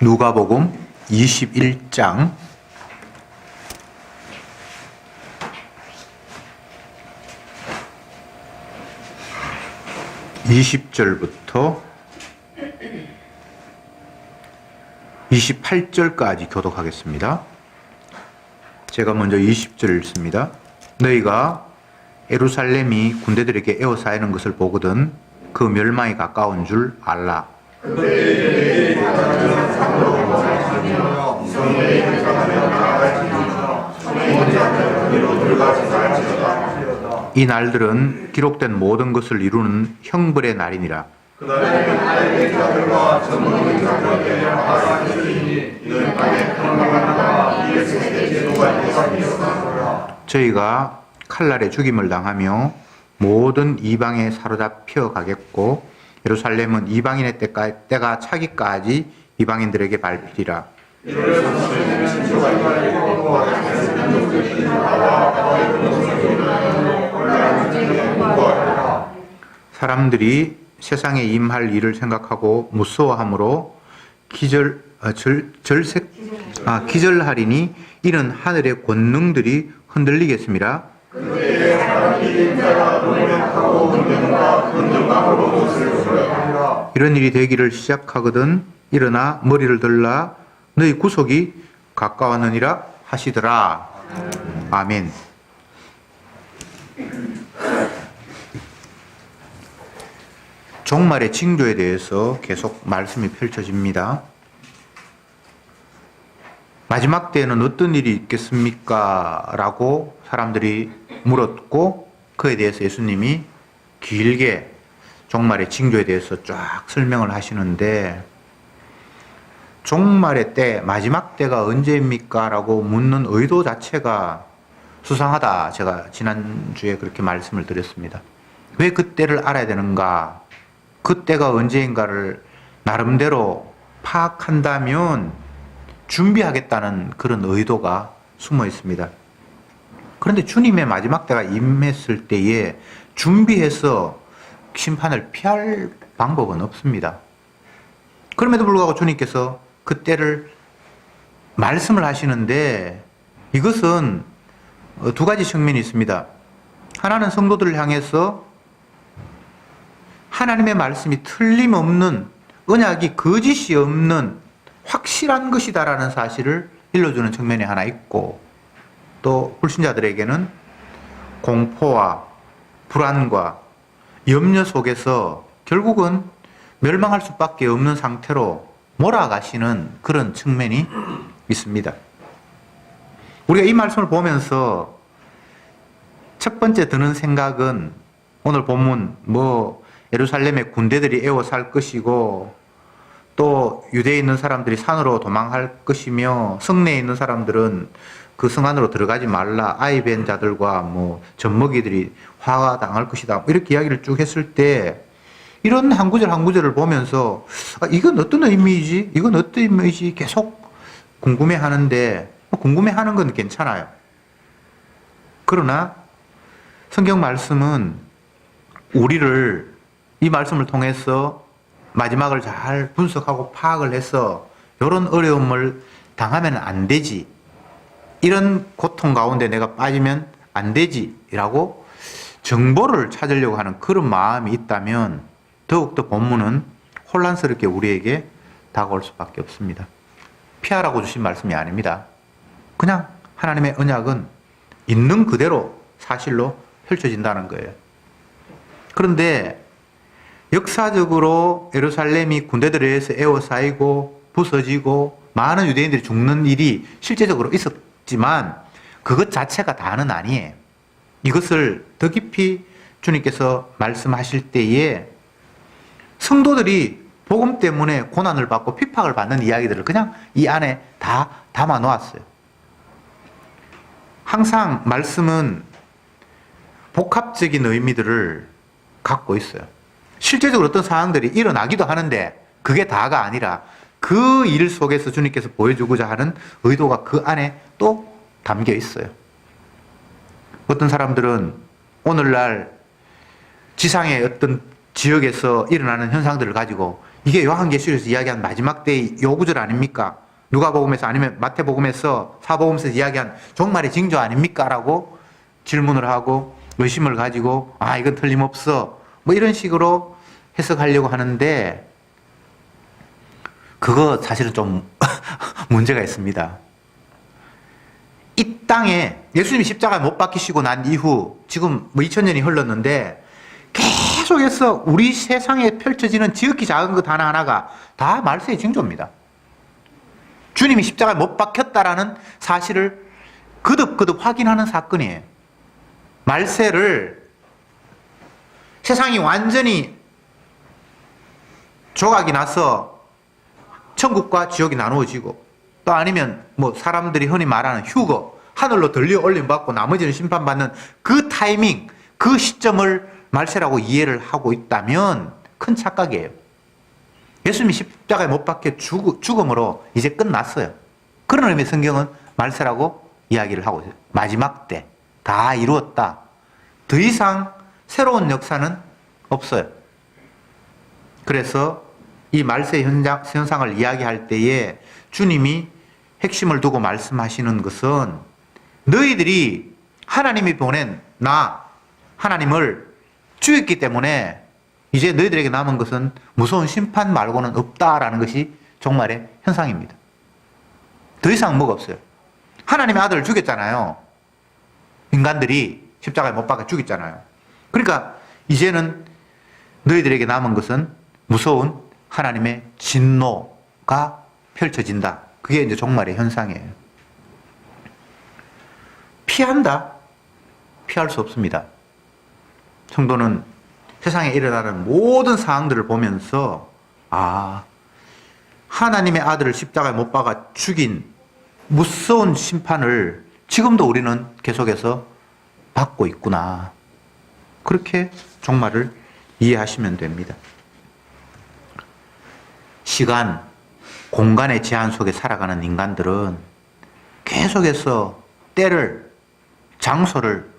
누가복음 21장 20절부터 28절까지 교독하겠습니다. 제가 먼저 20절을 읽습니다. 너희가 예루살렘이 군대들에게 에워싸이는 것을 보거든 그 멸망이 가까운 줄 알라. 이 날들은 기록된 모든 것을 이루는 형벌의 날이니라. 저희가 칼날에 죽임을 당하며 모든 이방에 사로잡혀 가겠고 예루살렘은 이방인의 때가 차기까지 이방인들에게 밟히리라. 사람들이 세상에 임할 일을 생각하고 무서워함으로 기절하리니 이는 하늘의 권능들이 흔들리겠습니다. 이런 일이 되기를 시작하거든 일어나 머리를 들라 너희 구속이 가까웠느니라 하시더라. 아멘. 종말의 징조에 대해서 계속 말씀이 펼쳐집니다. 마지막 때에는 어떤 일이 있겠습니까? 라고 사람들이 물었고 그에 대해서 예수님이 길게 종말의 징조에 대해서 쫙 설명을 하시는데 종말의 때, 마지막 때가 언제입니까? 라고 묻는 의도 자체가 수상하다. 제가 지난주에 그렇게 말씀을 드렸습니다. 왜 그때를 알아야 되는가? 그때가 언제인가를 나름대로 파악한다면 준비하겠다는 그런 의도가 숨어 있습니다. 그런데 주님의 마지막 때가 임했을 때에 준비해서 심판을 피할 방법은 없습니다. 그럼에도 불구하고 주님께서 그때를 말씀을 하시는데 이것은 두 가지 측면이 있습니다. 하나는 성도들을 향해서 하나님의 말씀이 틀림없는 언약이 거짓이 없는 확실한 것이다라는 사실을 일러주는 측면이 하나 있고 또 불신자들에게는 공포와 불안과 염려 속에서 결국은 멸망할 수밖에 없는 상태로 몰아가시는 그런 측면이 있습니다. 우리가 이 말씀을 보면서 첫 번째 드는 생각은 오늘 본문 예루살렘의 군대들이 에워쌀 것이고 또 유대에 있는 사람들이 산으로 도망할 것이며 성내에 있는 사람들은 그 성 안으로 들어가지 말라. 아이 뵌 자들과 젖먹이들이 화가 당할 것이다. 이렇게 이야기를 쭉 했을 때 이런 한 구절 한 구절을 보면서 이건 어떤 의미이지? 이건 어떤 의미이지? 계속 궁금해하는데 궁금해하는 건 괜찮아요. 그러나 성경 말씀은 우리를 이 말씀을 통해서 마지막을 잘 분석하고 파악을 해서 이런 어려움을 당하면 안 되지. 이런 고통 가운데 내가 빠지면 안 되지. 라고 정보를 찾으려고 하는 그런 마음이 있다면 더욱더 본문은 혼란스럽게 우리에게 다가올 수밖에 없습니다. 피하라고 주신 말씀이 아닙니다. 그냥 하나님의 언약은 있는 그대로 사실로 펼쳐진다는 거예요. 그런데 역사적으로 예루살렘이 군대들에 의해서 에워싸이고 부서지고 많은 유대인들이 죽는 일이 실제적으로 있었지만 그것 자체가 다는 아니에요. 이것을 더 깊이 주님께서 말씀하실 때에 성도들이 복음 때문에 고난을 받고 핍박을 받는 이야기들을 그냥 이 안에 다 담아 놓았어요. 항상 말씀은 복합적인 의미들을 갖고 있어요. 실제적으로 어떤 상황들이 일어나기도 하는데 그게 다가 아니라 그 일 속에서 주님께서 보여주고자 하는 의도가 그 안에 또 담겨 있어요. 어떤 사람들은 오늘날 지상의 어떤 지역에서 일어나는 현상들을 가지고 이게 요한계시록에서 이야기한 마지막 때의 요구절 아닙니까? 누가복음에서 아니면 마태복음에서 사복음에서 이야기한 종말의 징조 아닙니까? 라고 질문을 하고 의심을 가지고 이건 틀림없어 뭐 이런 식으로 해석하려고 하는데 그거 사실은 좀 문제가 있습니다. 이 땅에 예수님이 십자가에 못 박히시고 난 이후 지금 뭐 2000년이 흘렀는데 계속해서 우리 세상에 펼쳐지는 지극히 작은 것 하나하나가 다 말세의 징조입니다. 주님이 십자가에 못 박혔다라는 사실을 거듭 확인하는 사건이에요. 말세를 세상이 완전히 조각이 나서 천국과 지옥이 나누어지고 또 아니면 뭐 사람들이 흔히 말하는 휴거, 하늘로 들려 올림 받고 나머지는 심판받는 그 타이밍, 그 시점을 말세라고 이해를 하고 있다면 큰 착각이에요. 예수님이 십자가에 못 박혀 죽음으로 이제 끝났어요. 그런 의미의 성경은 말세라고 이야기를 하고 있어요. 마지막 때 다 이루었다. 더 이상 새로운 역사는 없어요. 그래서 이 말세 현상을 이야기할 때에 주님이 핵심을 두고 말씀하시는 것은 너희들이 하나님이 보낸 하나님을 죽였기 때문에 이제 너희들에게 남은 것은 무서운 심판 말고는 없다라는 것이 종말의 현상입니다. 더 이상 뭐가 없어요. 하나님의 아들을 죽였잖아요. 인간들이 십자가에 못 박아 죽였잖아요. 그러니까 이제는 너희들에게 남은 것은 무서운 하나님의 진노가 펼쳐진다. 그게 이제 종말의 현상이에요. 피한다? 피할 수 없습니다. 성도는 세상에 일어나는 모든 상황들을 보면서 하나님의 아들을 십자가에 못 박아 죽인 무서운 심판을 지금도 우리는 계속해서 받고 있구나. 그렇게 종말을 이해하시면 됩니다. 시간, 공간의 제한 속에 살아가는 인간들은 계속해서 때를, 장소를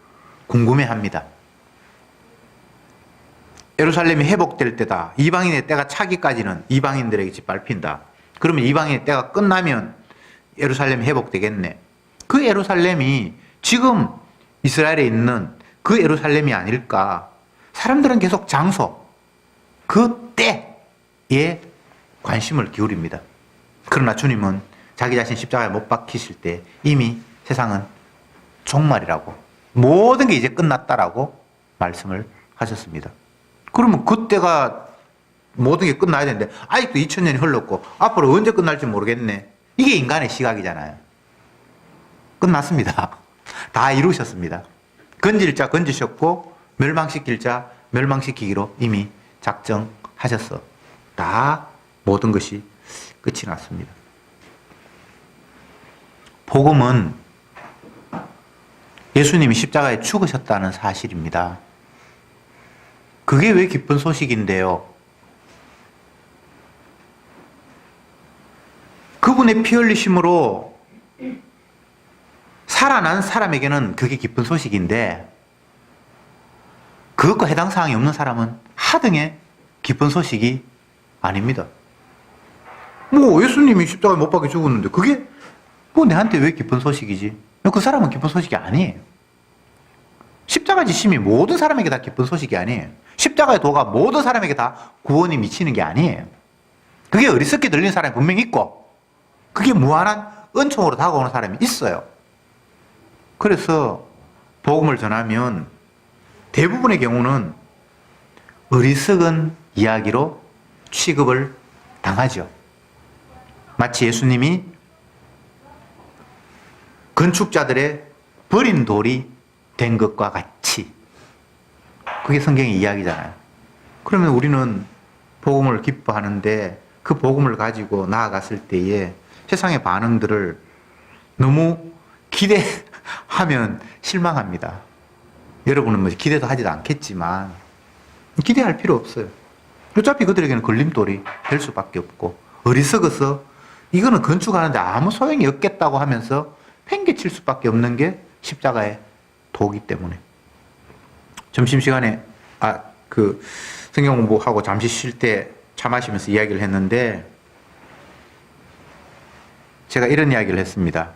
궁금해합니다. 예루살렘이 회복될 때다. 이방인의 때가 차기까지는 이방인들에게 짓밟힌다. 그러면 이방인의 때가 끝나면 예루살렘이 회복되겠네. 그 예루살렘이 지금 이스라엘에 있는 그 예루살렘이 아닐까. 사람들은 계속 장소, 그 때에 관심을 기울입니다. 그러나 주님은 자기 자신 십자가에 못 박히실 때 이미 세상은 종말이라고, 모든 게 이제 끝났다라고 말씀을 하셨습니다. 그러면 그때가 모든 게 끝나야 되는데 아직도 2000년이 흘렀고 앞으로 언제 끝날지 모르겠네. 이게 인간의 시각이잖아요. 끝났습니다. 다 이루셨습니다. 건질 자 건지셨고 멸망시킬 자 멸망시키기로 이미 작정하셨어. 다 모든 것이 끝이 났습니다. 복음은 예수님이 십자가에 죽으셨다는 사실입니다. 그게 왜 기쁜 소식인데요? 그분의 피 흘리심으로 살아난 사람에게는 그게 기쁜 소식인데 그것과 해당 사항이 없는 사람은 하등의 기쁜 소식이 아닙니다. 뭐 예수님이 십자가에 못 박혀 죽었는데 그게 뭐 내한테 왜 기쁜 소식이지? 그 사람은 기쁜 소식이 아니에요. 십자가 지심이 모든 사람에게 다 기쁜 소식이 아니에요. 십자가의 도가 모든 사람에게 다 구원이 미치는 게 아니에요. 그게 어리석게 들리는 사람이 분명히 있고 그게 무한한 은총으로 다가오는 사람이 있어요. 그래서 복음을 전하면 대부분의 경우는 어리석은 이야기로 취급을 당하죠. 마치 예수님이 건축자들의 버린 돌이 된 것과 같이. 그게 성경의 이야기잖아요. 그러면 우리는 복음을 기뻐하는데 그 복음을 가지고 나아갔을 때에 세상의 반응들을 너무 기대하면 실망합니다. 여러분은 뭐 기대도 하지도 않겠지만 기대할 필요 없어요. 어차피 그들에게는 걸림돌이 될 수밖에 없고 어리석어서 이거는 건축하는데 아무 소용이 없겠다고 하면서 팽개칠 수밖에 없는 게 십자가의 도기 때문에. 점심시간에 성경 공부하고 잠시 쉴 때 차 마시면서 이야기를 했는데 제가 이런 이야기를 했습니다.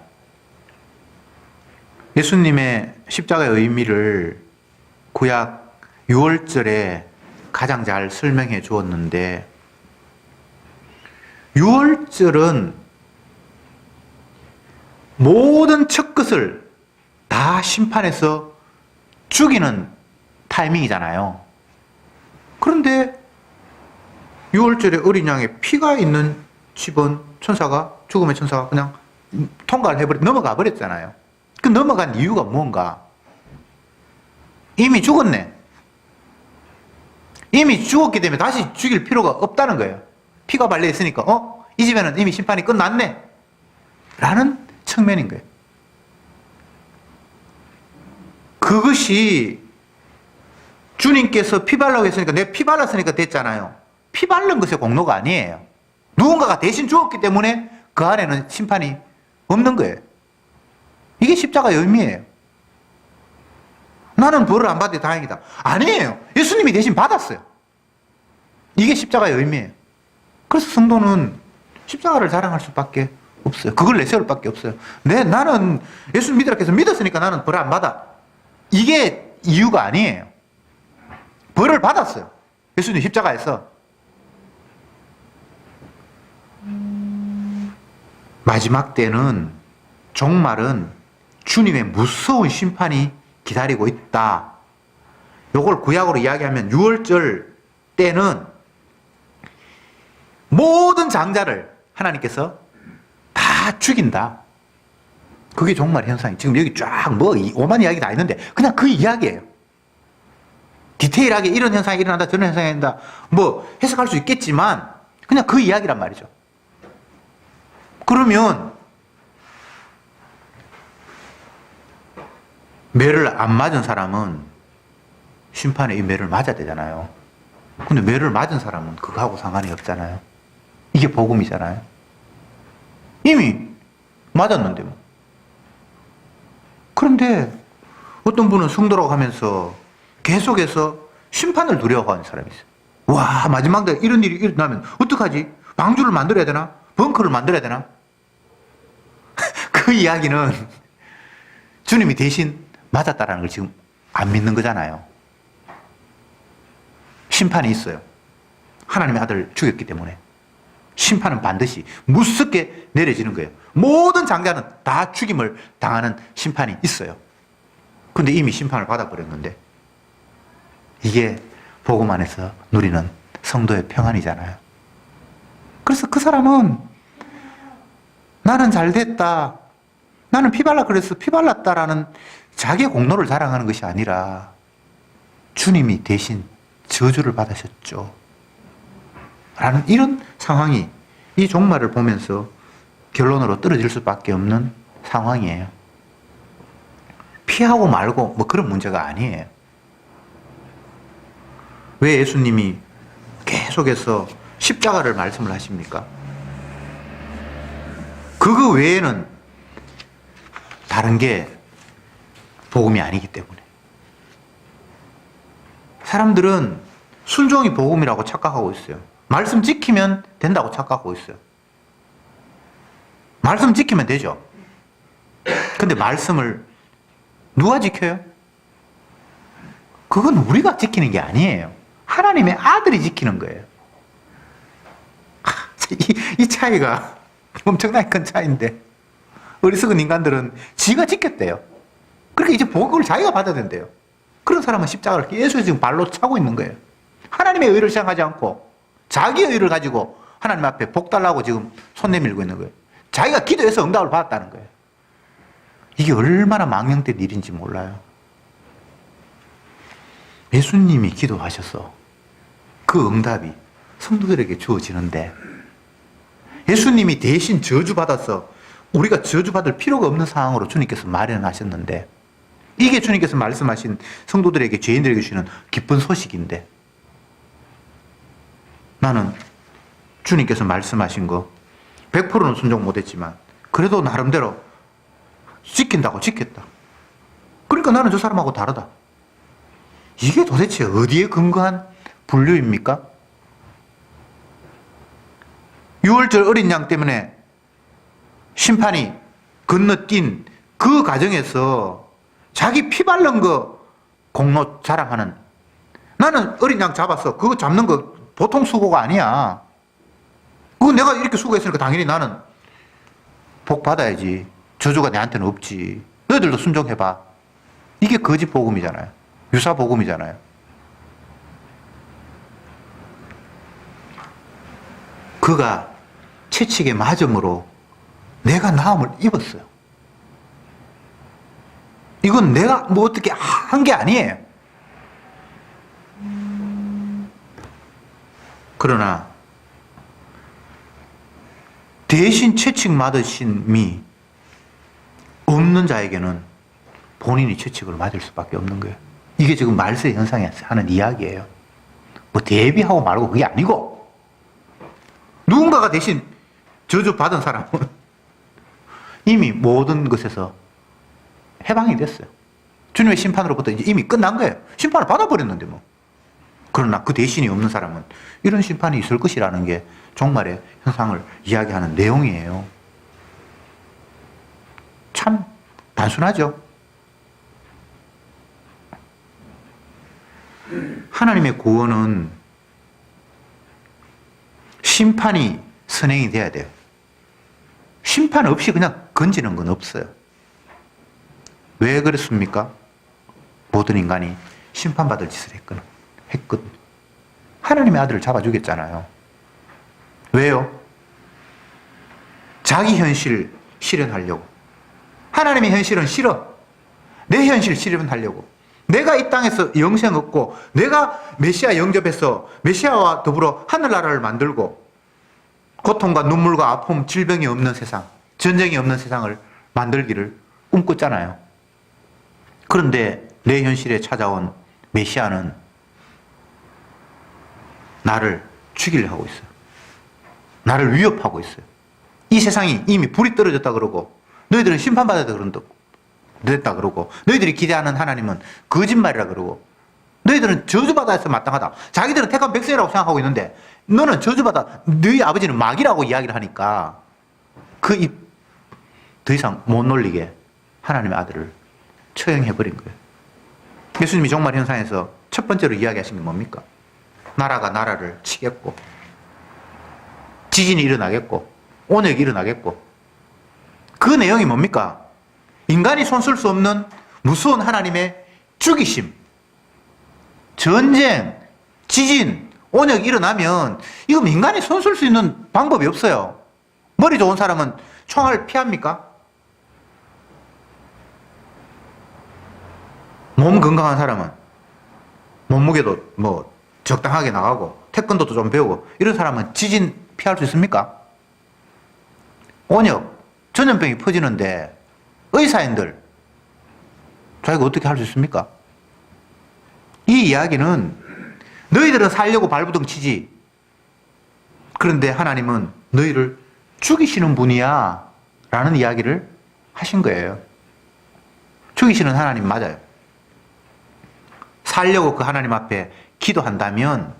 예수님의 십자가의 의미를 구약 6월절에 가장 잘 설명해 주었는데 6월절은 모든 첫것을 다 심판해서 죽이는 타이밍이잖아요. 그런데 6월절에 어린 양의 피가 있는 집은 죽음의 천사가 그냥 통과를 넘어가 버렸잖아요. 그 넘어간 이유가 뭔가? 이미 죽었네. 이미 죽었기 때문에 다시 죽일 필요가 없다는 거예요. 피가 발려있으니까 이 집에는 이미 심판이 끝났네 라는 측면인 거예요. 그것이 주님께서 피 발라고 했으니까 내가 피 발랐으니까 됐잖아요. 피 바른 것의 공로가 아니에요. 누군가가 대신 죽었기 때문에 그 안에는 심판이 없는 거예요. 이게 십자가의 의미예요. 나는 벌을 안 받아 다행이다. 아니에요. 예수님이 대신 받았어요. 이게 십자가의 의미예요. 그래서 성도는 십자가를 자랑할 수밖에 없어요. 그걸 내세울 밖에 없어요. 나는 예수 믿으라 해서 믿었으니까 나는 벌을 안 받아. 이게 이유가 아니에요. 벌을 받았어요. 예수님 십자가에서. 마지막 때는 종말은 주님의 무서운 심판이 기다리고 있다. 요걸 구약으로 이야기하면 6월절 때는 모든 장자를 하나님께서 다 죽인다. 그게 종말 현상이. 지금 여기 쫙 오만 이야기 다 있는데 그냥 그 이야기예요. 디테일하게 이런 현상이 일어난다, 저런 현상이 일어난다, 해석할 수 있겠지만 그냥 그 이야기란 말이죠. 그러면 매를 안 맞은 사람은 심판에 이 매를 맞아야 되잖아요. 근데 매를 맞은 사람은 그거하고 상관이 없잖아요. 이게 복음이잖아요. 이미 맞았는데 뭐. 그런데 어떤 분은 성도라고 하면서 계속해서 심판을 두려워하는 사람이 있어요. 와, 마지막 날 이런 일이 일어나면 어떡하지? 방주를 만들어야 되나? 벙커를 만들어야 되나? 그 이야기는 주님이 대신 맞았다라는 걸 지금 안 믿는 거잖아요. 심판이 있어요. 하나님의 아들을 죽였기 때문에. 심판은 반드시 무섭게 내려지는 거예요. 모든 장자는 다 죽임을 당하는 심판이 있어요. 근데 이미 심판을 받아버렸는데 이게 복음 안에서 누리는 성도의 평안이잖아요. 그래서 그 사람은 나는 잘 됐다, 나는 피 발라 그래서 피 발랐다라는 자기의 공로를 자랑하는 것이 아니라 주님이 대신 저주를 받으셨죠 라는 이런 상황이 이 종말을 보면서 결론으로 떨어질 수밖에 없는 상황이에요. 피하고 말고 그런 문제가 아니에요. 왜 예수님이 계속해서 십자가를 말씀을 하십니까? 그거 외에는 다른 게 복음이 아니기 때문에. 사람들은 순종이 복음이라고 착각하고 있어요. 말씀 지키면 된다고 착각하고 있어요. 말씀 지키면 되죠. 근데 말씀을 누가 지켜요? 그건 우리가 지키는 게 아니에요. 하나님의 아들이 지키는 거예요. 이 차이가 엄청나게 큰 차이인데 어리석은 인간들은 지가 지켰대요. 그러니까 이제 복을 자기가 받아야 된대요. 그런 사람은 십자가를 계속 지금 발로 차고 있는 거예요. 하나님의 의를 생각하지 않고 자기의 의를 가지고 하나님 앞에 복 달라고 지금 손 내밀고 있는 거예요. 자기가 기도해서 응답을 받았다는 거예요. 이게 얼마나 망령된 일인지 몰라요. 예수님이 기도하셔서 그 응답이 성도들에게 주어지는데 예수님이 대신 저주받아서 우리가 저주받을 필요가 없는 상황으로 주님께서 마련하셨는데 이게 주님께서 말씀하신 성도들에게, 죄인들에게 주시는 기쁜 소식인데 나는 주님께서 말씀하신 거 100%는 순종 못했지만 그래도 나름대로 지킨다고 지켰다. 그러니까 나는 저 사람하고 다르다. 이게 도대체 어디에 근거한 분류입니까? 유월절 어린 양 때문에 심판이 건너뛴 그 과정에서 자기 피 바른 거 공로 자랑하는, 나는 어린 양 잡았어. 그거 잡는 거 보통 수고가 아니야. 그거 내가 이렇게 수고했으니까 당연히 나는 복 받아야지. 저주가 내한테는 없지. 너희들도 순종해봐. 이게 거짓 복음이잖아요. 유사 복음이잖아요. 그가 채찍에 맞음으로 내가 나음을 입었어요. 이건 내가 뭐 어떻게 한 게 아니에요. 그러나 대신 채찍 맞으심이 없는 자에게는 본인이 채찍을 맞을 수밖에 없는 거예요. 이게 지금 말세 현상에 하는 이야기예요. 뭐 대비하고 말고 그게 아니고, 누군가가 대신 저주받은 사람은 이미 모든 것에서 해방이 됐어요. 주님의 심판으로부터 이제 이미 끝난 거예요. 심판을 받아버렸는데 뭐. 그러나 그 대신이 없는 사람은 이런 심판이 있을 것이라는 게 종말의 현상을 이야기하는 내용이에요. 참 단순하죠. 하나님의 구원은 심판이 선행이 돼야 돼요. 심판 없이 그냥 건지는 건 없어요. 왜 그랬습니까? 모든 인간이 심판받을 짓을 했거든. 하나님의 아들을 잡아 죽였잖아요. 왜요? 자기 현실 실현하려고. 하나님의 현실은 싫어. 내 현실 실현하려고. 내가 이 땅에서 영생 얻고, 내가 메시아 영접해서 메시아와 더불어 하늘나라를 만들고, 고통과 눈물과 아픔, 질병이 없는 세상, 전쟁이 없는 세상을 만들기를 꿈꿨잖아요. 그런데 내 현실에 찾아온 메시아는 나를 죽이려 하고 있어요. 나를 위협하고 있어요. 이 세상이 이미 불이 떨어졌다 그러고, 너희들은 심판받아야 됐다 그러고, 너희들이 기대하는 하나님은 거짓말이라 그러고, 너희들은 저주받아야 마땅하다. 자기들은 택한 백성이라고 생각하고 있는데 너는 저주받아, 너희 아버지는 마귀라고 이야기를 하니까 그 입 더 이상 못 놀리게 하나님의 아들을 처형해버린 거예요. 예수님이 종말 현상에서 첫 번째로 이야기하신 게 뭡니까? 나라가 나라를 치겠고, 지진이 일어나겠고, 온역이 일어나겠고. 그 내용이 뭡니까? 인간이 손쓸 수 없는 무서운 하나님의 죽이심, 전쟁, 지진, 온역이 일어나면 이거 인간이 손쓸 수 있는 방법이 없어요. 머리 좋은 사람은 총알 피합니까? 몸 건강한 사람은 몸무게도 뭐 적당하게 나가고 태권도도 좀 배우고 이런 사람은 지진 피할 수 있습니까? 온역, 전염병이 퍼지는데 의사인들 자기가 어떻게 할 수 있습니까? 이 이야기는 너희들은 살려고 발부둥 치지, 그런데 하나님은 너희를 죽이시는 분이야 라는 이야기를 하신 거예요. 죽이시는 하나님 맞아요. 살려고 그 하나님 앞에 기도한다면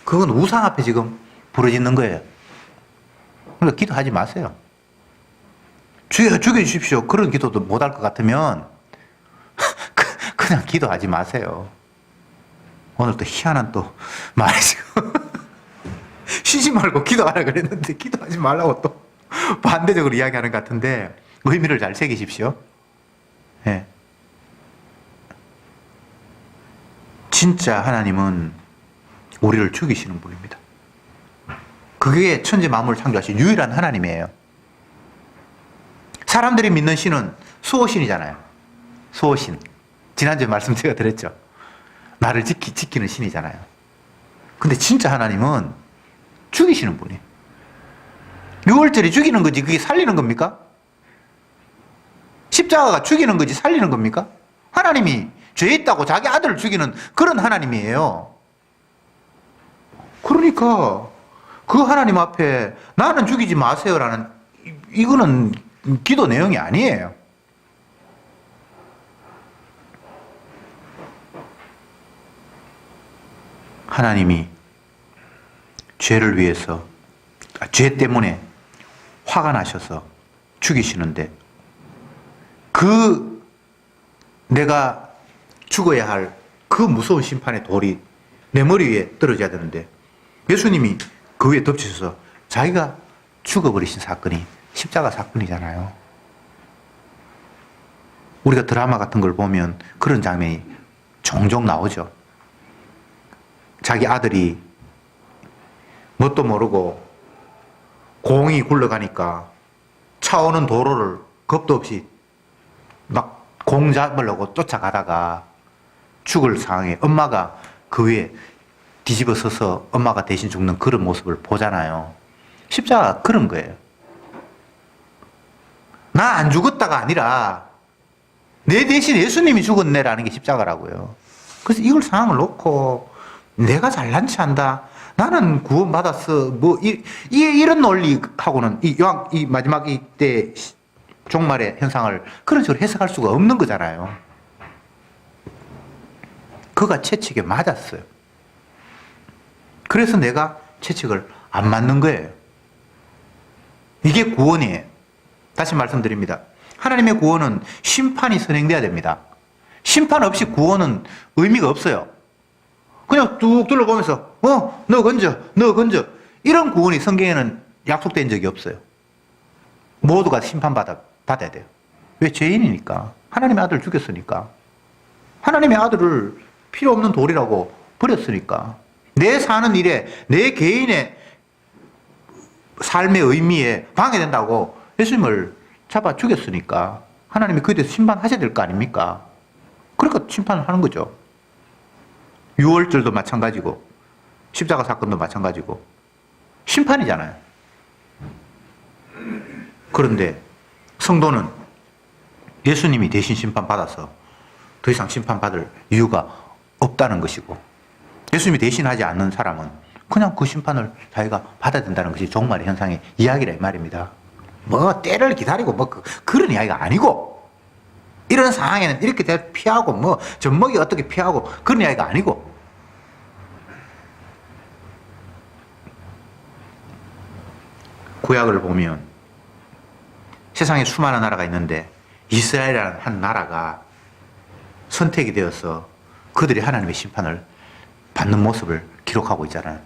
그건 우상 앞에 지금 부르짖는 거예요. 그러니까 기도하지 마세요. 죽여주십시오. 그런 기도도 못할 것 같으면 그냥 기도하지 마세요. 오늘 또 희한한 또 말이죠. 쉬지 말고 기도하라 그랬는데 기도하지 말라고 또 반대적으로 이야기하는 것 같은데 의미를 잘 새기십시오. 네. 진짜 하나님은 우리를 죽이시는 분입니다. 그게 천지 만물을 창조하신 유일한 하나님이에요. 사람들이 믿는 신은 수호신이잖아요. 수호신. 지난주에 말씀 제가 드렸죠. 나를 지키는 신이잖아요. 근데 진짜 하나님은 죽이시는 분이에요. 유월절이 죽이는 거지 그게 살리는 겁니까? 십자가가 죽이는 거지 살리는 겁니까? 하나님이 죄 있다고 자기 아들을 죽이는 그런 하나님이에요. 그러니까 그 하나님 앞에 나는 죽이지 마세요라는 이거는 기도 내용이 아니에요. 하나님이 죄를 위해서 죄 때문에 화가 나셔서 죽이시는데 그 내가 죽어야 할 그 무서운 심판의 돌이 내 머리 위에 떨어져야 되는데 예수님이 그 위에 덮치셔서 자기가 죽어버리신 사건이 십자가 사건이잖아요. 우리가 드라마 같은 걸 보면 그런 장면이 종종 나오죠. 자기 아들이 뭣도 모르고 공이 굴러가니까 차 오는 도로를 겁도 없이 막 공 잡으려고 쫓아가다가 죽을 상황에 엄마가 그 위에 뒤집어 서서 엄마가 대신 죽는 그런 모습을 보잖아요. 십자가가 그런 거예요. 나 안 죽었다가 아니라 내 대신 예수님이 죽었네라는 게 십자가라고요. 그래서 이걸 상황을 놓고 내가 잘난 체 한다. 나는 구원받았어. 뭐, 이런 논리하고는 이 마지막 이때 종말의 현상을 그런 식으로 해석할 수가 없는 거잖아요. 그가 채찍에 맞았어요. 그래서 내가 채찍을 안 맞는 거예요. 이게 구원이에요. 다시 말씀드립니다. 하나님의 구원은 심판이 선행돼야 됩니다. 심판 없이 구원은 의미가 없어요. 그냥 뚝 둘러보면서 너 건져, 너 건져. 이런 구원이 성경에는 약속된 적이 없어요. 모두가 심판받아야 돼요. 왜? 죄인이니까. 하나님의 아들을 죽였으니까. 하나님의 아들을 필요 없는 돌이라고 버렸으니까. 내 사는 일에, 내 개인의 삶의 의미에 방해된다고 예수님을 잡아 죽였으니까 하나님이 그에 대해서 심판하셔야 될 거 아닙니까? 그러니까 심판을 하는 거죠. 유월절도 마찬가지고 십자가 사건도 마찬가지고 심판이잖아요. 그런데 성도는 예수님이 대신 심판받아서 더 이상 심판받을 이유가 없다는 것이고 예수님이 대신하지 않는 사람은 그냥 그 심판을 자기가 받아야 된다는 것이 종말의 현상의 이야기라 이 말입니다. 뭐 때를 기다리고 뭐 그런 이야기가 아니고 이런 상황에는 이렇게 피하고 뭐 젖먹이 어떻게 피하고 그런 이야기가 아니고 구약을 보면 세상에 수많은 나라가 있는데 이스라엘이라는 한 나라가 선택이 되어서 그들이 하나님의 심판을 받는 모습을 기록하고 있잖아요.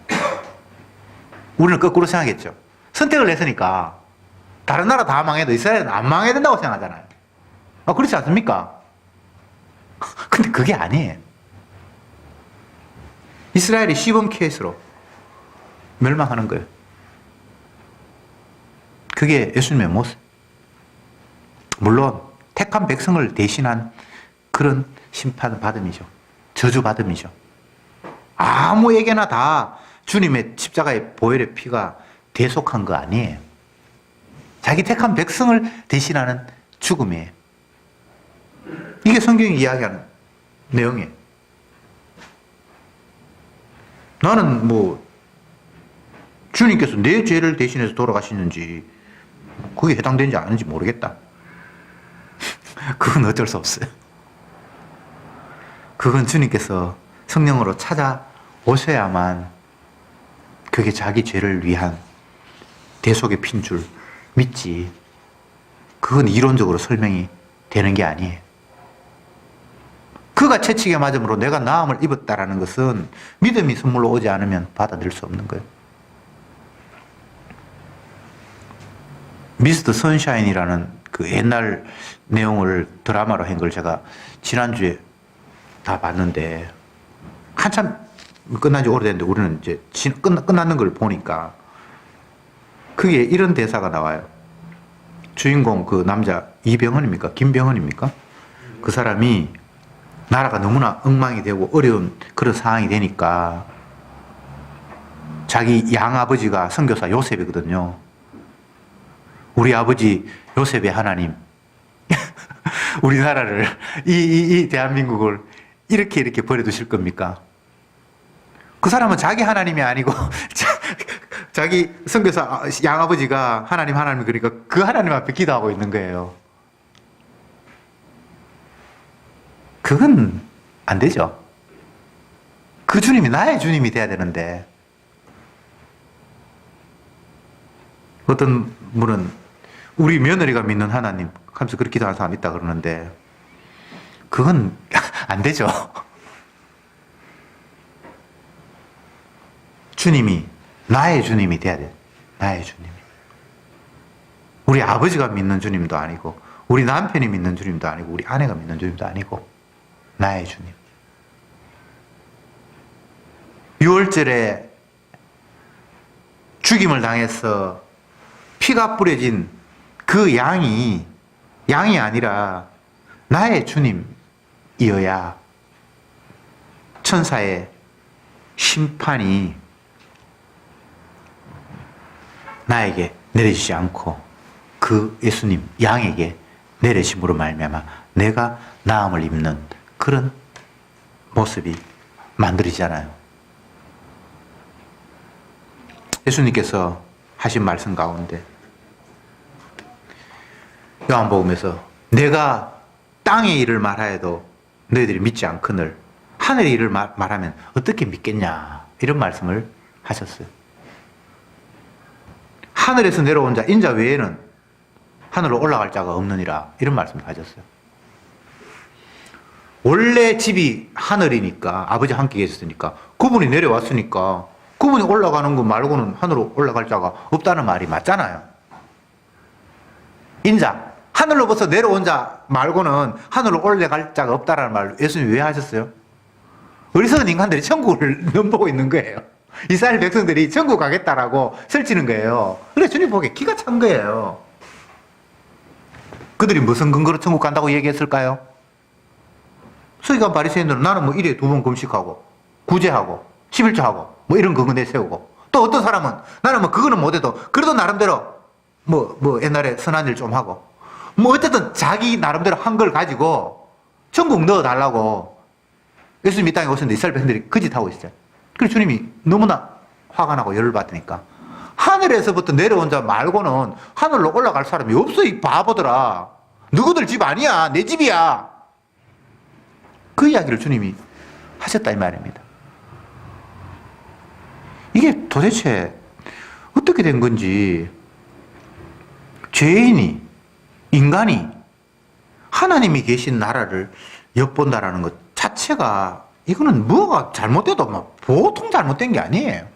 우리는 거꾸로 생각했죠. 선택을 했으니까 다른 나라 다 망해도 이스라엘은 안 망해야 된다고 생각하잖아요. 그렇지 않습니까? 근데 그게 아니에요. 이스라엘이 시범 케이스로 멸망하는 거예요. 그게 예수님의 모습. 물론 택한 백성을 대신한 그런 심판 받음이죠. 저주 받음이죠. 아무에게나 다 주님의 십자가의 보혈의 피가 대속한 거 아니에요. 자기 택한 백성을 대신하는 죽음이에요. 이게 성경이 이야기하는 내용이에요. 나는 뭐 주님께서 내 죄를 대신해서 돌아가시는지 그게 해당되는지 아닌지 모르겠다. 그건 어쩔 수 없어요. 그건 주님께서 성령으로 찾아오셔야만 그게 자기 죄를 위한 대속의 핀 줄 믿지. 그건 이론적으로 설명이 되는 게 아니에요. 그가 채찍에 맞음으로 내가 나음을 입었다라는 것은 믿음이 선물로 오지 않으면 받아들일 수 없는 거예요. 미스터 선샤인이라는 그 옛날 내용을 드라마로 한 걸 제가 지난주에 다 봤는데 한참 끝난 지 오래됐는데 우리는 이제 끝났는 걸 보니까 그게 이런 대사가 나와요. 주인공 그 남자 이병헌입니까? 김병헌입니까? 그 사람이 나라가 너무나 엉망이 되고 어려운 그런 상황이 되니까 자기 양아버지가 선교사 요셉이거든요. 우리 아버지 요셉의 하나님 우리나라를 이 대한민국을 이렇게 버려두실 겁니까? 그 사람은 자기 하나님이 아니고 자기 선교사 양아버지가 하나님 그러니까 그 하나님 앞에 기도하고 있는 거예요. 그건 안 되죠. 그 주님이 나의 주님이 돼야 되는데 어떤 분은 우리 며느리가 믿는 하나님 하면서 그렇게 기도하는 사람 있다 그러는데 그건 안 되죠. 주님이 나의 주님이 돼야 돼. 나의 주님이. 우리 아버지가 믿는 주님도 아니고 우리 남편이 믿는 주님도 아니고 우리 아내가 믿는 주님도 아니고 나의 주님. 6월절에 죽임을 당해서 피가 뿌려진 그 양이 아니라 나의 주님이어야 천사의 심판이 나에게 내려지지 않고 그 예수님 양에게 내려짐으로 말미암아 내가 나음을 입는 그런 모습이 만들어지잖아요. 예수님께서 하신 말씀 가운데 요한복음에서 내가 땅의 일을 말하여도 너희들이 믿지 않거늘 하늘의 일을 말하면 어떻게 믿겠냐 이런 말씀을 하셨어요. 하늘에서 내려온 자 인자 외에는 하늘로 올라갈 자가 없느니라 이런 말씀을 하셨어요. 원래 집이 하늘이니까 아버지 함께 계셨으니까 그분이 내려왔으니까 그분이 올라가는 것 말고는 하늘로 올라갈 자가 없다는 말이 맞잖아요. 인자 하늘로부터 내려온 자 말고는 하늘로 올라갈 자가 없다는 말을 예수님이 왜 하셨어요? 어리석은 인간들이 천국을 넘보고 있는 거예요. 이스라엘 백성들이 천국 가겠다라고 설치는 거예요. 그래서 주님 보기에 기가 찬 거예요. 그들이 무슨 근거로 천국 간다고 얘기했을까요? 서기관 바리새인들은 나는 뭐 일에 2번 금식하고 구제하고 11조하고 뭐 이런 근거 내세우고 또 어떤 사람은 나는 뭐 그거는 못해도 그래도 나름대로 뭐 옛날에 선한 일 좀 하고 뭐 어쨌든 자기 나름대로 한 걸 가지고 천국 넣어달라고 예수님 이 땅에 오셨는데 이스라엘 백성들이 그 짓 하고 있어요. 그래서 주님이 너무나 화가 나고 열을 받으니까 하늘에서부터 내려온 자 말고는 하늘로 올라갈 사람이 없어 이 바보들아. 너희들 집 아니야. 내 집이야. 그 이야기를 주님이 하셨다 이 말입니다. 이게 도대체 어떻게 된 건지 죄인이 인간이 하나님이 계신 나라를 엿본다라는 것 자체가 이거는 뭐가 잘못돼도 뭐 보통 잘못된 게 아니에요.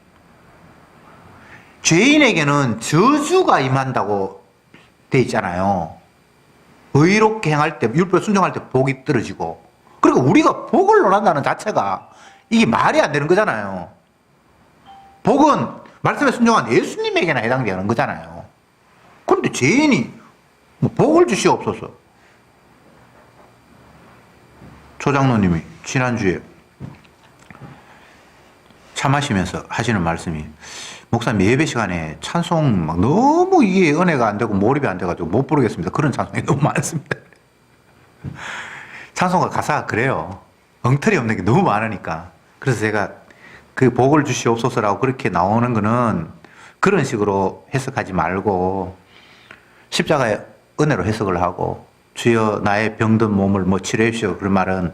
죄인에게는 저주가 임한다고 돼 있잖아요. 의롭게 행할 때, 율법에 순종할 때 복이 떨어지고 그리고 우리가 복을 논한다는 자체가 이게 말이 안 되는 거잖아요. 복은 말씀에 순종한 예수님에게나 해당되는 거잖아요. 그런데 죄인이 뭐 복을 주시옵소서. 조장로님이 지난주에 차 마시면서 하시는 말씀이 목사님 예배 시간에 찬송 막 너무 이게 은혜가 안 되고 몰입이 안 돼가지고 못 부르겠습니다. 그런 찬송이 너무 많습니다. 찬송가 가사가 그래요. 엉터리 없는 게 너무 많으니까. 그래서 제가 그 복을 주시옵소서라고 그렇게 나오는 거는 그런 식으로 해석하지 말고 십자가의 은혜로 해석을 하고 주여 나의 병든 몸을 뭐 치료해 주시오. 그런 말은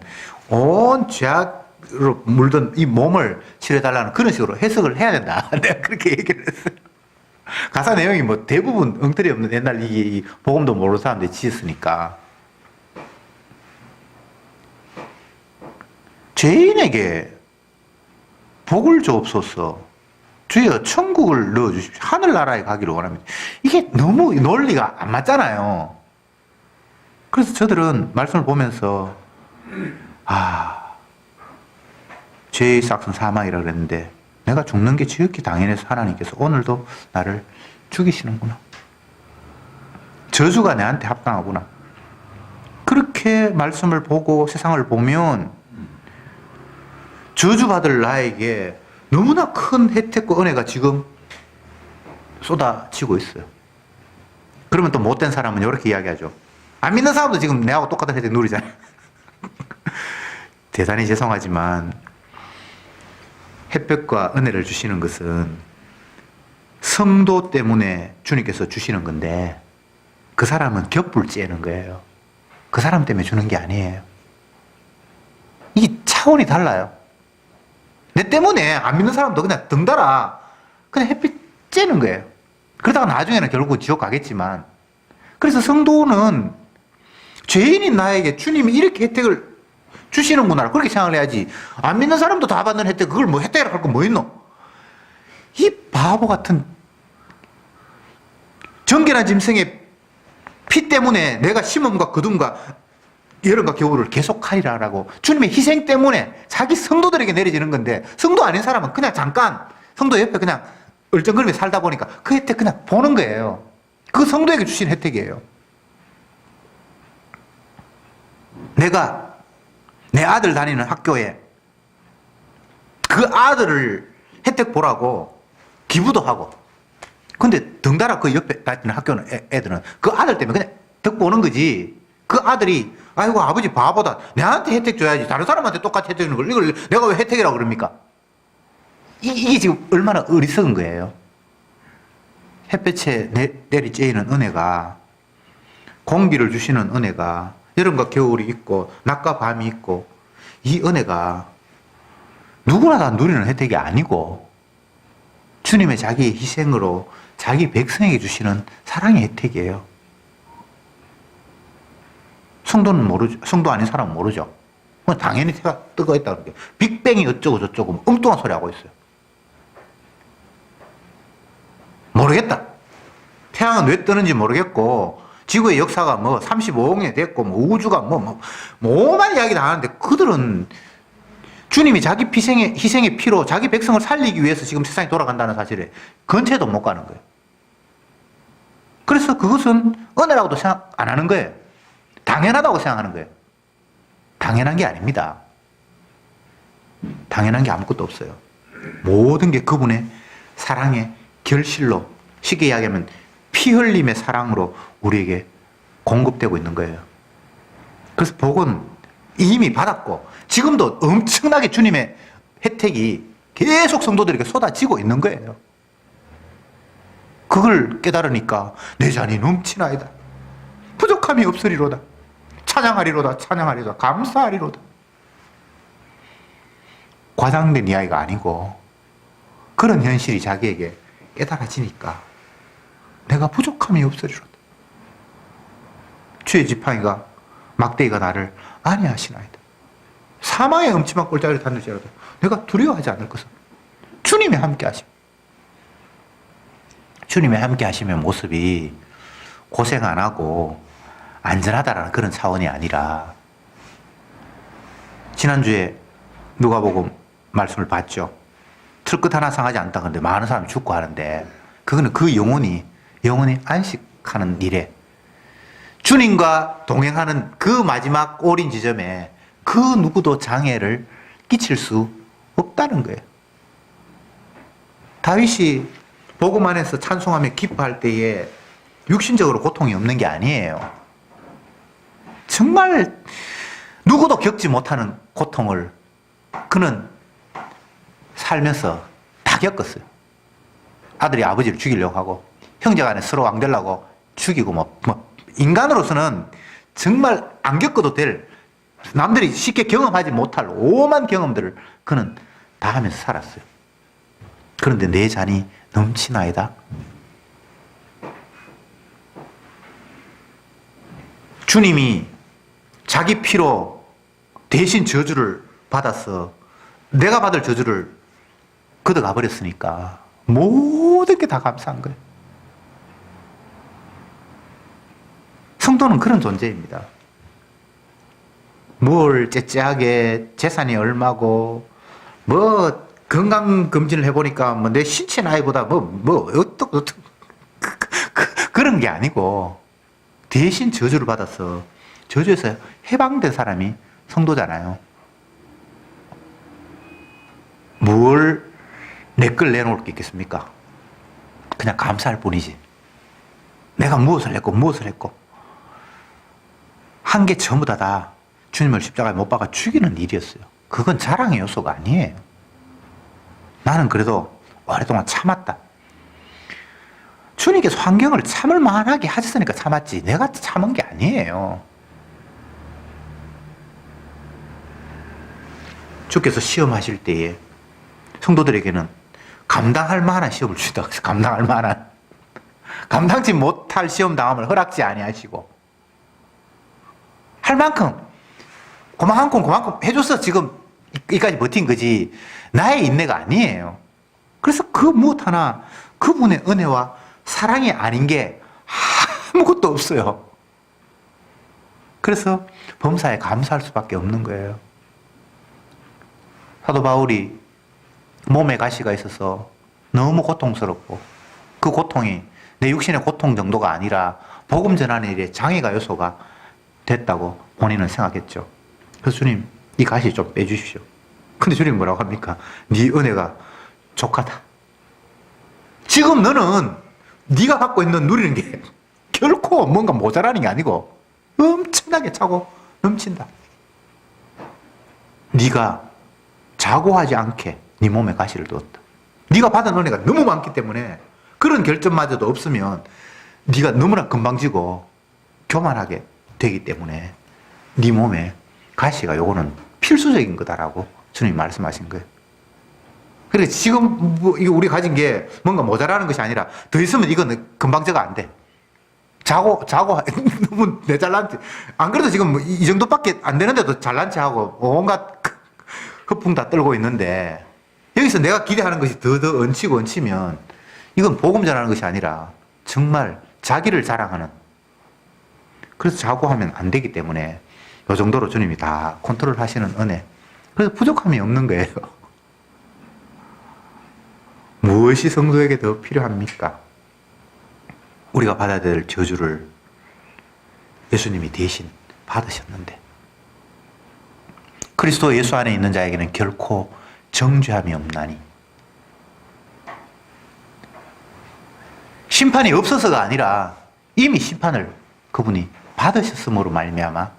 온 죄악으로 물든 이 몸을 치료해달라는 그런 식으로 해석을 해야 된다. 내가 그렇게 얘기를 했어요. 가사 내용이 뭐 대부분 엉터리 없는 옛날 이 복음도 모르는 사람들이 지었으니까. 죄인에게 복을 주옵소서. 주여 천국을 넣어주십시오. 하늘나라에 가기를 원합니다. 이게 너무 논리가 안 맞잖아요. 그래서 저들은 말씀을 보면서 죄의 삭은 사망이라 그랬는데 내가 죽는 게 지극히 당연해서 하나님께서 오늘도 나를 죽이시는구나. 저주가 내한테 합당하구나. 그렇게 말씀을 보고 세상을 보면 저주받을 나에게 너무나 큰 혜택과 은혜가 지금 쏟아지고 있어요. 그러면 또 못된 사람은 이렇게 이야기하죠. 안 믿는 사람도 지금 내하고 똑같은 혜택 누리잖아요. 대단히 죄송하지만 햇볕과 은혜를 주시는 것은 성도 때문에 주님께서 주시는 건데 그 사람은 격불 째는 거예요. 그 사람 때문에 주는 게 아니에요. 이게 차원이 달라요. 내 때문에 안 믿는 사람도 그냥 덩달아 그냥 햇빛 쬐는 거예요. 그러다가 나중에는 결국 지옥 가겠지만, 그래서 성도는 죄인인 나에게 주님이 이렇게 혜택을 주시는구나 그렇게 생각을 해야지. 안 믿는 사람도 다 받는 혜택, 그걸 뭐 혜택이라고 할 거 뭐 있노? 이 바보 같은 정결한 짐승의 피 때문에 내가 심음과 거둠과 여름과 겨울을 계속하리라라고 주님의 희생 때문에 자기 성도들에게 내려지는 건데, 성도 아닌 사람은 그냥 잠깐 성도 옆에 그냥 얼쩡거리며 살다 보니까 그 혜택 그냥 보는 거예요. 그 성도에게 주신 혜택이에요. 내가 내 아들 다니는 학교에 그 아들을 혜택 보라고 기부도 하고, 근데 덩달아 그 옆에 다니는 학교는 애들은 그 아들 때문에 그냥 듣고 오는 거지. 그 아들이 아이고 아버지 바보다, 내한테 혜택 줘야지 다른 사람한테 똑같이 혜택 주는 걸 이걸 내가 왜 혜택이라고 그럽니까? 이게 지금 얼마나 어리석은 거예요. 햇볕에 내리쬐이는 은혜가, 공기를 주시는 은혜가, 여름과 겨울이 있고 낮과 밤이 있고, 이 은혜가 누구나 다 누리는 혜택이 아니고 주님의 자기의 희생으로 자기 백성에게 주시는 사랑의 혜택이에요. 성도는 모르죠. 성도 아닌 사람은 모르죠. 당연히 태가 뜨거 있다는 게, 빅뱅이 어쩌고 저쩌고 엉뚱한 소리 하고 있어요. 모르겠다. 태양은 왜 뜨는지 모르겠고, 지구의 역사가 뭐 35억 년이 됐고, 뭐 우주가 뭐만 이야기 다 하는데, 그들은 주님이 자기 희생의 피로 자기 백성을 살리기 위해서 지금 세상이 돌아간다는 사실에 근처에도 못 가는 거예요. 그래서 그것은 은혜라고도 생각 안 하는 거예요. 당연하다고 생각하는 거예요. 당연한 게 아닙니다. 당연한 게 아무것도 없어요. 모든 게 그분의 사랑의 결실로, 쉽게 이야기하면 피 흘림의 사랑으로 우리에게 공급되고 있는 거예요. 그래서 복은 이미 받았고 지금도 엄청나게 주님의 혜택이 계속 성도들에게 쏟아지고 있는 거예요. 그걸 깨달으니까 내 잔이 넘치나이다, 부족함이 없으리로다, 찬양하리로다, 찬양하리로다, 감사하리로다. 과장된 이야기가 아니고 그런 현실이 자기에게 깨달아지니까 내가 부족함이 없으리로다. 주의 지팡이가 막대기가 나를 안위하시나이다. 사망의 음침한 꼴자리를 닿는지라도 내가 두려워하지 않을 것은 주님이 함께 하심. 주님이 함께 하시면 모습이 고생 안 하고 안전하다라는 그런 차원이 아니라, 지난주에 누가복음 말씀을 봤죠. 틀끝 하나 상하지 않다 그런데 많은 사람이 죽고 하는데, 그거는 그 영혼이 안식하는 일에, 주님과 동행하는 그 마지막 오린 지점에 그 누구도 장애를 끼칠 수 없다는 거예요. 다윗이 복음 안에서 찬송하며 기뻐할 때에 육신적으로 고통이 없는 게 아니에요. 정말 누구도 겪지 못하는 고통을 그는 살면서 다 겪었어요. 아들이 아버지를 죽이려고 하고, 형제간에 서로 왕되려고 죽이고, 인간으로서는 정말 안 겪어도 될, 남들이 쉽게 경험하지 못할 오만 경험들을 그는 다 하면서 살았어요. 그런데 내 잔이 넘치나이다. 주님이 자기 피로 대신 저주를 받아서 내가 받을 저주를 걷어가 버렸으니까 모든 게 다 감사한 거예요. 성도는 그런 존재입니다. 뭘 째째하게 재산이 얼마고, 뭐 건강검진을 해보니까 뭐 내 신체 나이보다 그런 게 아니고, 대신 저주를 받아서 저주에서 해방된 사람이 성도잖아요. 뭘 내 걸 내놓을 게 있겠습니까? 그냥 감사할 뿐이지. 내가 무엇을 했고 한 게 전부 다 주님을 십자가에 못 박아 죽이는 일이었어요. 그건 자랑의 요소가 아니에요. 나는 그래도 오랫동안 참았다. 주님께서 환경을 참을 만하게 하셨으니까 참았지, 내가 참은 게 아니에요. 주께서 시험하실 때에 성도들에게는 감당할 만한 시험을 주신다고 했어요. 감당할 만한. 감당치 못할 시험 당함을 허락지 아니하시고 할 만큼 그만큼 해줘서 지금 여기까지 버틴 거지 나의 인내가 아니에요. 그래서 그 무엇 하나 그분의 은혜와 사랑이 아닌 게 아무것도 없어요. 그래서 범사에 감사할 수밖에 없는 거예요. 사도 바울이 몸에 가시가 있어서 너무 고통스럽고 그 고통이 내 육신의 고통 정도가 아니라 복음 전하는 일에 장애가 요소가 됐다고 본인은 생각했죠. 그래서 주님 이 가시 좀 빼주십시오. 근데 주님 뭐라고 합니까? 네 은혜가 족하다. 지금 너는 네가 갖고 있는 누리는 게 결코 뭔가 모자라는 게 아니고 엄청나게 차고 넘친다. 네가 자고하지 않게 네 몸에 가시를 두었다. 네가 받은 은혜가 너무 많기 때문에 그런 결점마저도 없으면 네가 너무나 건방지고 교만하게 되기 때문에 네 몸에 가시가 요거는 필수적인 거다라고 주님이 말씀하신 거예요. 그래 지금 이거 우리 가진 게 뭔가 모자라는 것이 아니라 더 있으면 이거는 건방져가 안 돼. 자고 너무 내 잘난 체. 안 그래도 지금 이 정도밖에 안 되는데도 잘난 체 하고 온갖 허풍 다 떨고 있는데 여기서 내가 기대하는 것이 더 얹히면 이건 복음 전하는 것이 아니라 정말 자기를 자랑하는. 그래서 자고하면 안 되기 때문에 이 정도로 주님이 다 컨트롤 하시는 은혜. 그래서 부족함이 없는 거예요. 무엇이 성도에게 더 필요합니까? 우리가 받아야 될 저주를 예수님이 대신 받으셨는데 그리스도 예수 안에 있는 자에게는 결코 정죄함이 없나니 심판이 없어서가 아니라 이미 심판을 그분이 받으셨음으로 말미암아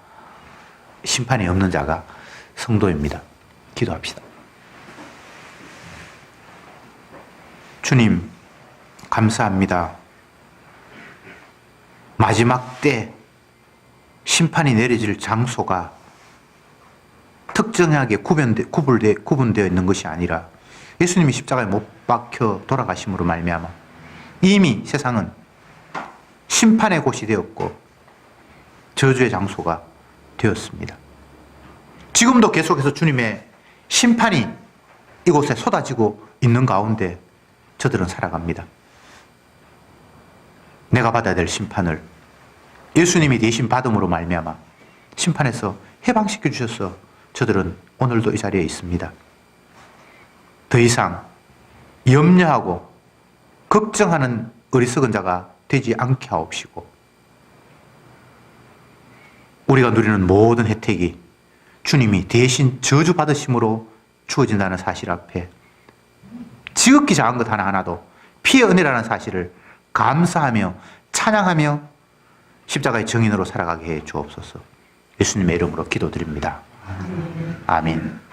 심판이 없는 자가 성도입니다. 기도합시다. 주님 감사합니다. 마지막 때 심판이 내려질 장소가 특정하게 구분되어 있는 것이 아니라 예수님이 십자가에 못 박혀 돌아가심으로 말미암아 이미 세상은 심판의 곳이 되었고 저주의 장소가 되었습니다. 지금도 계속해서 주님의 심판이 이곳에 쏟아지고 있는 가운데 저들은 살아갑니다. 내가 받아야 될 심판을 예수님이 대신 받음으로 말미암아 심판에서 해방시켜 주셔서 저들은 오늘도 이 자리에 있습니다. 더 이상 염려하고 걱정하는 어리석은 자가 되지 않게 하옵시고 우리가 누리는 모든 혜택이 주님이 대신 저주받으심으로 주어진다는 사실 앞에 지극히 작은 것 하나하나도 피의 은혜라는 사실을 감사하며 찬양하며 십자가의 증인으로 살아가게 해 주옵소서. 예수님의 이름으로 기도드립니다. 아멘.